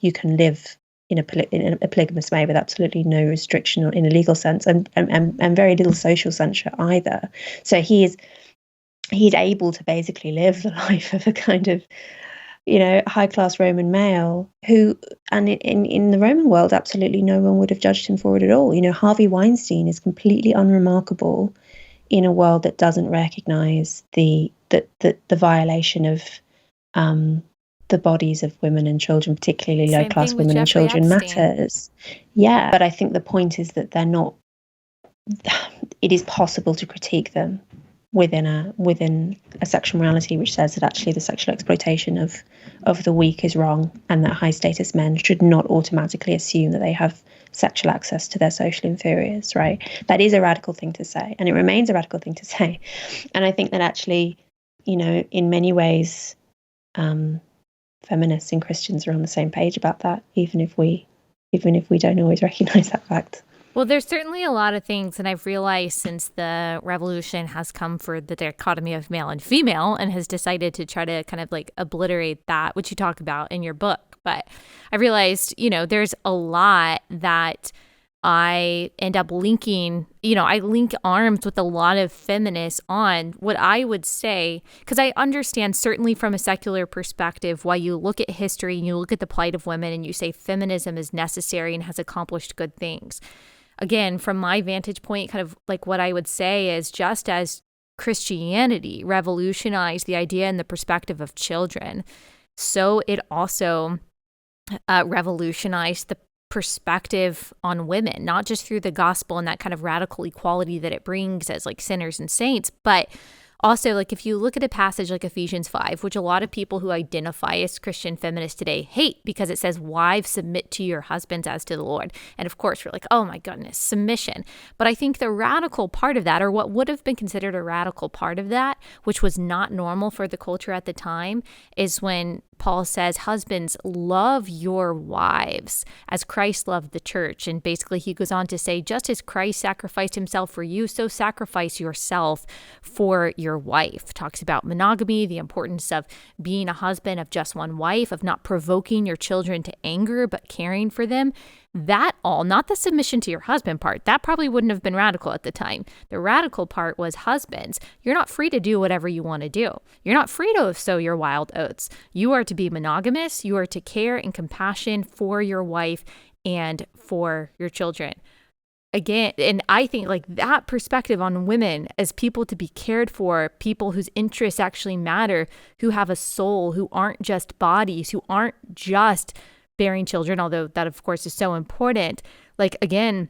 you can live in a polygamous way with absolutely no restriction in a legal sense, and very little social censure either. So he's able to basically live the life of a kind of high-class Roman male who, and in the Roman world, absolutely no one would have judged him for it at all. Harvey Weinstein is completely unremarkable in a world that doesn't recognize the violation of the bodies of women and children, particularly low-class women and children, matters. Yeah, but I think the point is that they're not. It is possible to critique them within a sexual morality which says that actually the sexual exploitation of the weak is wrong, and that high status men should not automatically assume that they have sexual access to their social inferiors, right? That is a radical thing to say, and it remains a radical thing to say. And I think that actually, in many ways, feminists and Christians are on the same page about that, even if we don't always recognize that fact. Well, there's certainly a lot of things, and I've realized since the revolution has come for the dichotomy of male and female and has decided to try to kind of obliterate that, which you talk about in your book. But I realized, there's a lot that I end up linking, I link arms with a lot of feminists on what I would say, because I understand certainly from a secular perspective why you look at history and you look at the plight of women and you say feminism is necessary and has accomplished good things. Again, from my vantage point, kind of what I would say is, just as Christianity revolutionized the idea and the perspective of children, so it also revolutionized the perspective on women, not just through the gospel and that kind of radical equality that it brings as sinners and saints, but also, if you look at a passage like Ephesians 5, which a lot of people who identify as Christian feminists today hate because it says, wives, submit to your husbands as to the Lord. And of course, we're oh my goodness, submission. But I think the radical part of that, or what would have been considered a radical part of that, which was not normal for the culture at the time, is when Paul says, husbands, love your wives as Christ loved the church. And basically he goes on to say, just as Christ sacrificed himself for you, so sacrifice yourself for your wife. Talks about monogamy, the importance of being a husband of just one wife, of not provoking your children to anger, but caring for them. That all, not the submission to your husband part. That probably wouldn't have been radical at the time. The radical part was, husbands, you're not free to do whatever you want to do. You're not free to sow your wild oats. You are to be monogamous. You are to care and compassion for your wife and for your children. Again, and I think that perspective on women as people to be cared for, people whose interests actually matter, who have a soul, who aren't just bodies, who aren't just bearing children, although that of course is so important. Again,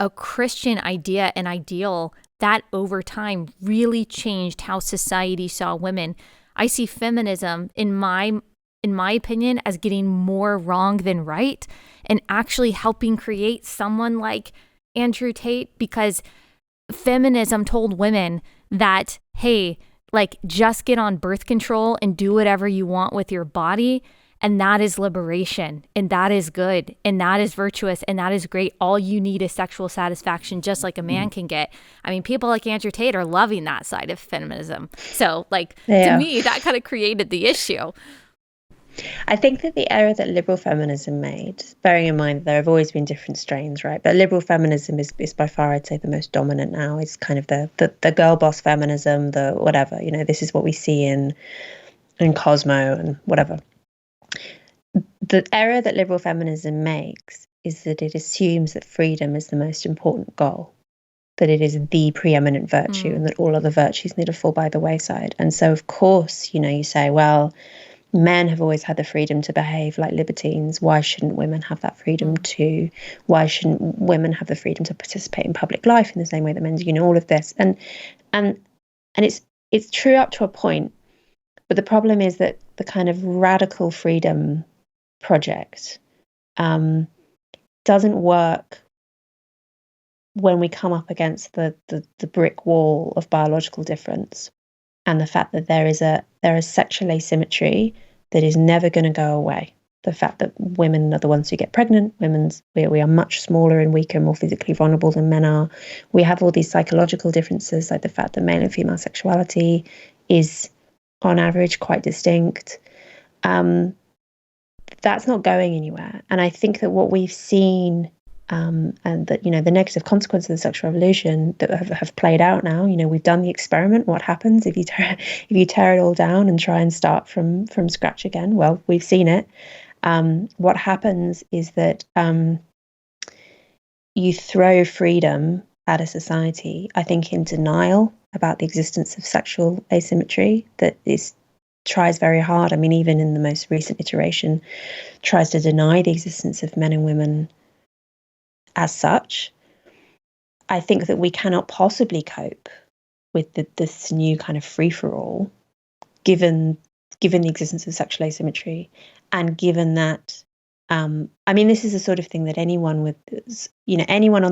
a Christian idea and ideal that over time really changed how society saw women. I see feminism, in my opinion, as getting more wrong than right, and actually helping create someone like Andrew Tate, because feminism told women that, hey, just get on birth control and do whatever you want with your body. And that is liberation, and that is good, and that is virtuous, and that is great. All you need is sexual satisfaction, just like a man can get. I mean, people like Andrew Tate are loving that side of feminism. So, to me, that kind of created the issue. I think that the error that liberal feminism made, bearing in mind that there have always been different strains, right? But liberal feminism is by far, I'd say, the most dominant now. It's kind of the girl boss feminism, the whatever. This is what we see in Cosmo and whatever. The error that liberal feminism makes is that it assumes that freedom is the most important goal, that it is the preeminent virtue, and that all other virtues need to fall by the wayside. And so, of course, you say, well, men have always had the freedom to behave like libertines. Why shouldn't women have that freedom too? Why shouldn't women have the freedom to participate in public life in the same way that men do? All of this, and it's true up to a point, but the problem is that the kind of radical freedom project doesn't work when we come up against the brick wall of biological difference and the fact that there is sexual asymmetry that is never going to go away. The fact that women are the ones who get pregnant, we are much smaller and weaker, more physically vulnerable than men are. We have all these psychological differences, like the fact that male and female sexuality is, on average, quite distinct. That's not going anywhere. And I think that what we've seen, and that, the negative consequences of the sexual revolution that have played out now, we've done the experiment. What happens if you tear it all down and try and start from scratch again? Well, we've seen it. What happens is that you throw freedom at a society, I think, in denial about the existence of sexual asymmetry that tries very hard. I mean, even in the most recent iteration, tries to deny the existence of men and women as such. I think that we cannot possibly cope with this new kind of free-for-all, given the existence of sexual asymmetry, and given that, this is the sort of thing that anyone on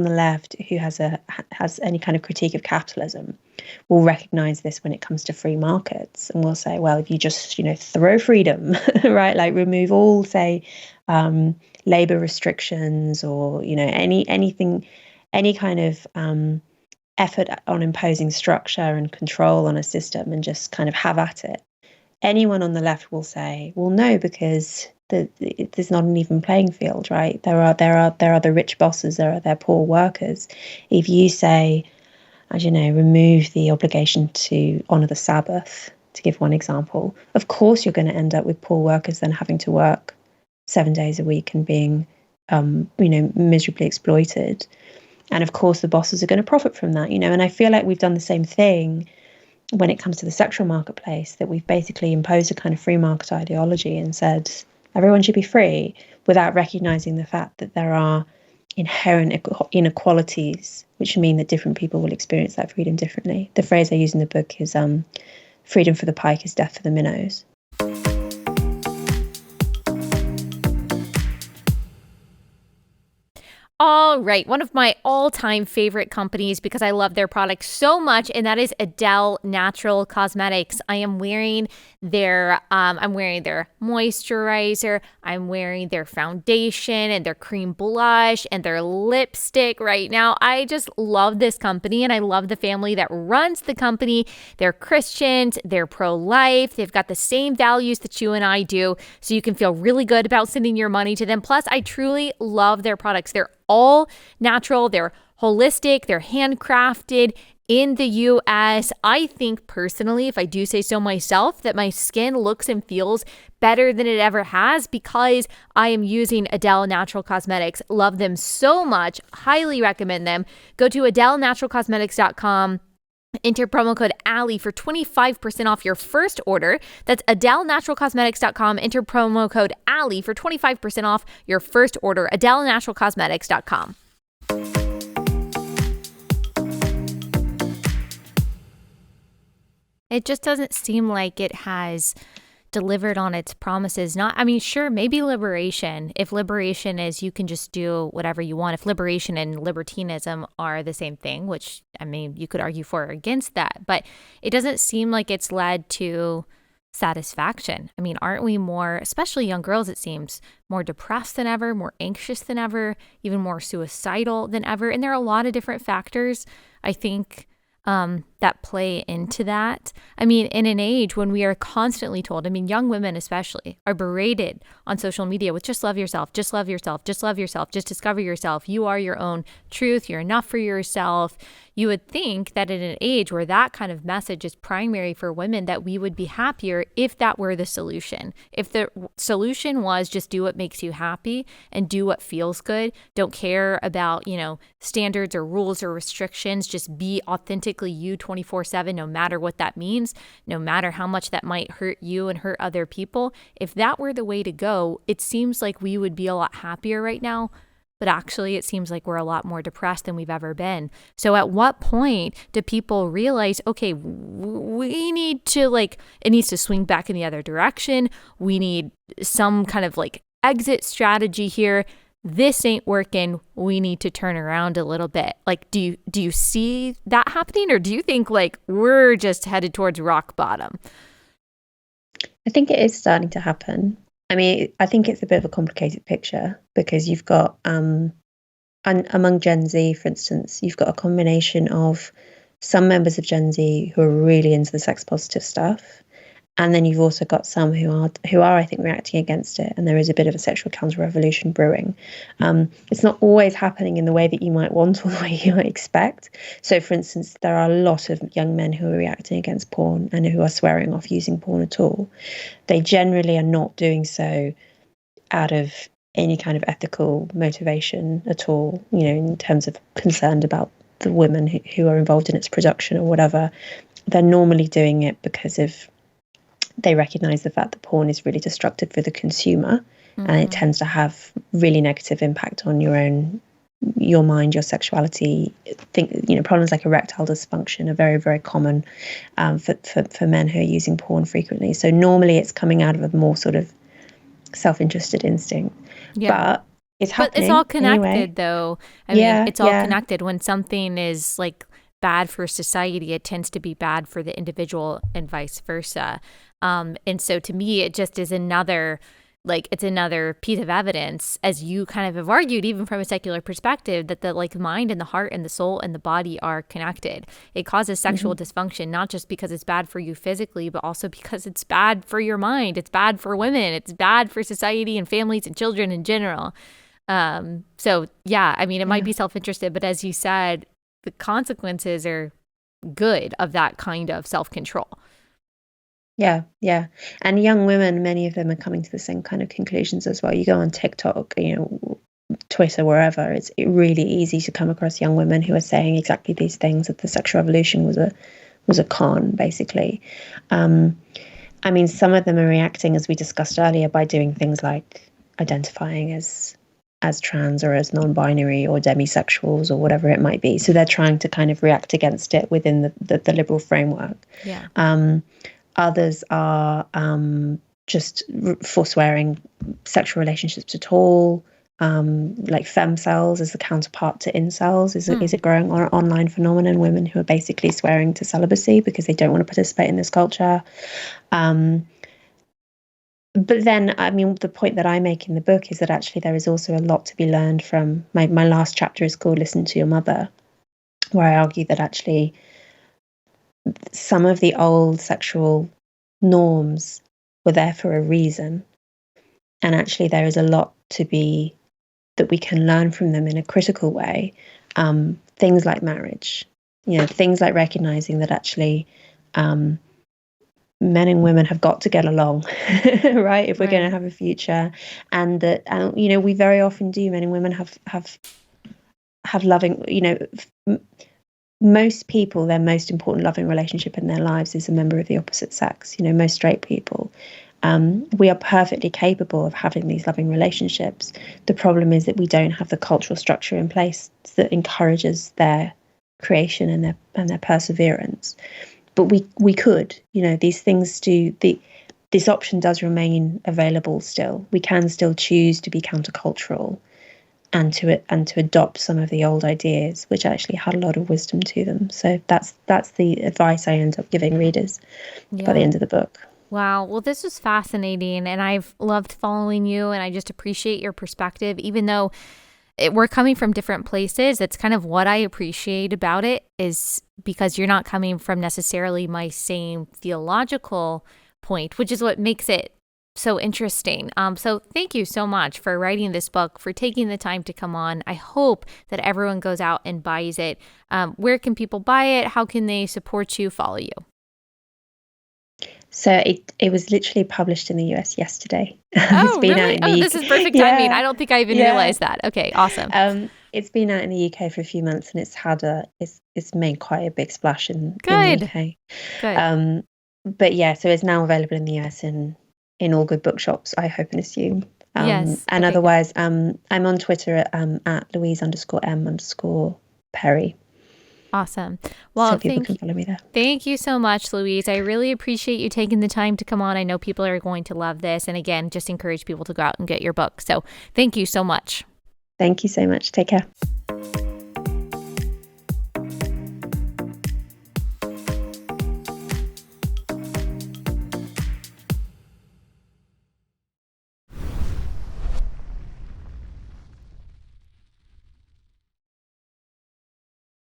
the left who has any kind of critique of capitalism will recognize this when it comes to free markets, and will say, well, if you just throw freedom, right, like remove all, say, labor restrictions, or anything, any kind of effort on imposing structure and control on a system, and just kind of have at it. Anyone on the left will say, well, no, because there's not an even playing field, right? There are the rich bosses, there are poor workers. If you say, remove the obligation to honour the Sabbath, to give one example, of course you're going to end up with poor workers then having to work 7 days a week and being, miserably exploited. And of course the bosses are going to profit from that, and I feel like we've done the same thing when it comes to the sexual marketplace, that we've basically imposed a kind of free market ideology and said everyone should be free, without recognizing the fact that there are inherent inequalities, which mean that different people will experience that freedom differently. The phrase I use in the book is freedom for the pike is death for the minnows. All right, one of my all-time favorite companies, because I love their products so much, and that is Adele Natural Cosmetics. I am wearing their moisturizer, I'm wearing their foundation and their cream blush and their lipstick right now. I just love this company, and I love the family that runs the company. They're Christians, they're pro-life, they've got the same values that you and I do, so you can feel really good about sending your money to them. Plus, I truly love their products. They're all natural, they're holistic, they're handcrafted in the US. I think personally, if I do say so myself, that my skin looks and feels better than it ever has because I am using Adele Natural Cosmetics. Love them so much. Highly recommend them. Go to AdeleNaturalCosmetics.com. Enter promo code Allie for 25% off your first order. That's AdeleNaturalCosmetics.com. Enter promo code Allie for 25% off your first order. AdeleNaturalCosmetics.com. It just doesn't seem like it has delivered on its promises. Sure, maybe liberation. If liberation is you can just do whatever you want. If liberation and libertinism are the same thing, which, you could argue for or against that. But it doesn't seem like it's led to satisfaction. Aren't we more, especially young girls, it seems, more depressed than ever, more anxious than ever, even more suicidal than ever? And there are a lot of different factors, I think, that play into that. I mean, in an age when we are constantly told, I mean, young women especially are berated on social media with just love yourself, just love yourself, just love yourself, just discover yourself. You are your own truth. You're enough for yourself. You would think that in an age where that kind of message is primary for women, that we would be happier if that were the solution. If the solution was just do what makes you happy and do what feels good, don't care about, standards or rules or restrictions, just be authentically you 24/7, no matter what that means, no matter how much that might hurt you and hurt other people. If that were the way to go, it seems like we would be a lot happier right now. But actually, it seems like we're a lot more depressed than we've ever been. So at what point do people realize, okay, we need to it needs to swing back in the other direction. We need some kind of exit strategy here. This ain't working. We need to turn around a little bit. Do you see that happening, or do you think we're just headed towards rock bottom? I think it is starting to happen. I mean, I think it's a bit of a complicated picture because you've got, among Gen Z, for instance, you've got a combination of some members of Gen Z who are really into the sex positive stuff. And then you've also got some who are, I think, reacting against it. And there is a bit of a sexual counter-revolution brewing. It's not always happening in the way that you might want or the way you might expect. So, for instance, there are a lot of young men who are reacting against porn and who are swearing off using porn at all. They generally are not doing so out of any kind of ethical motivation at all, in terms of concerned about the women who are involved in its production or whatever. They're normally doing it because they recognize the fact that porn is really destructive for the consumer, and it tends to have really negative impact on your mind, your sexuality. Problems like erectile dysfunction are very, very common for men who are using porn frequently. So normally it's coming out of a more sort of self-interested instinct. Yeah. But it's happening. But it's all connected, anyway. Though. I mean, it's all connected. When something is bad for society, it tends to be bad for the individual and vice versa. And so to me, it just is another piece of evidence, as you kind of have argued, even from a secular perspective, that the mind and the heart and the soul and the body are connected. It causes sexual dysfunction, not just because it's bad for you physically, but also because it's bad for your mind. It's bad for women. It's bad for society and families and children in general. So yeah, I mean, it might be self-interested, but as you said, the consequences are good of that kind of self-control. Yeah. And young women, many of them are coming to the same kind of conclusions as well. You go on TikTok, Twitter, wherever, it's really easy to come across young women who are saying exactly these things, that the sexual revolution was a con, basically. I mean, some of them are reacting, as we discussed earlier, by doing things like identifying as trans or as non-binary or demisexuals or whatever it might be. So they're trying to kind of react against it within the liberal framework. Yeah. Others are just forswearing sexual relationships at all. Like femcells as the counterpart to incels is a growing online phenomenon. Women who are basically swearing to celibacy because they don't want to participate in this culture. But then, I mean, the point that I make in the book is that actually there is also a lot to be learned from my last chapter is called Listen to Your Mother, where I argue that actually some of the old sexual norms were there for a reason. And actually there is a lot that we can learn from them in a critical way. Things like marriage, things like recognizing that actually men and women have got to get along, right? If we're going to have a future, and that, we very often do. Men and women have loving, most people, their most important loving relationship in their lives is a member of the opposite sex. Most straight people, we are perfectly capable of having these loving relationships. The problem is that we don't have the cultural structure in place that encourages their creation and their perseverance. But we could, these things this option does remain available still. We can still choose to be countercultural and to adopt some of the old ideas, which actually had a lot of wisdom to them. So that's the advice I end up giving readers by the end of the book. Wow. Well, this was fascinating, and I've loved following you, and I just appreciate your perspective, even though we're coming from different places. That's kind of what I appreciate about it, is because you're not coming from necessarily my same theological point, which is what makes it so interesting. So thank you so much for writing this book, for taking the time to come on. I hope that everyone goes out and buys it. Where can people buy it? How can they support you, follow you? So it was literally published in the US yesterday. Oh, really? Oh, this is perfect timing. I don't think I even realized that. Okay, awesome. It's been out in the UK for a few months, and it's made quite a big splash in the UK. Good. But yeah, so it's now available in the US in all good bookshops, I hope and assume. Yes. And otherwise, I'm on Twitter at Louise_M_Perry. Awesome. Well, so people can follow me there. Thank you so much, Louise. I really appreciate you taking the time to come on. I know people are going to love this. And again, just encourage people to go out and get your book. So thank you so much. Thank you so much. Take care.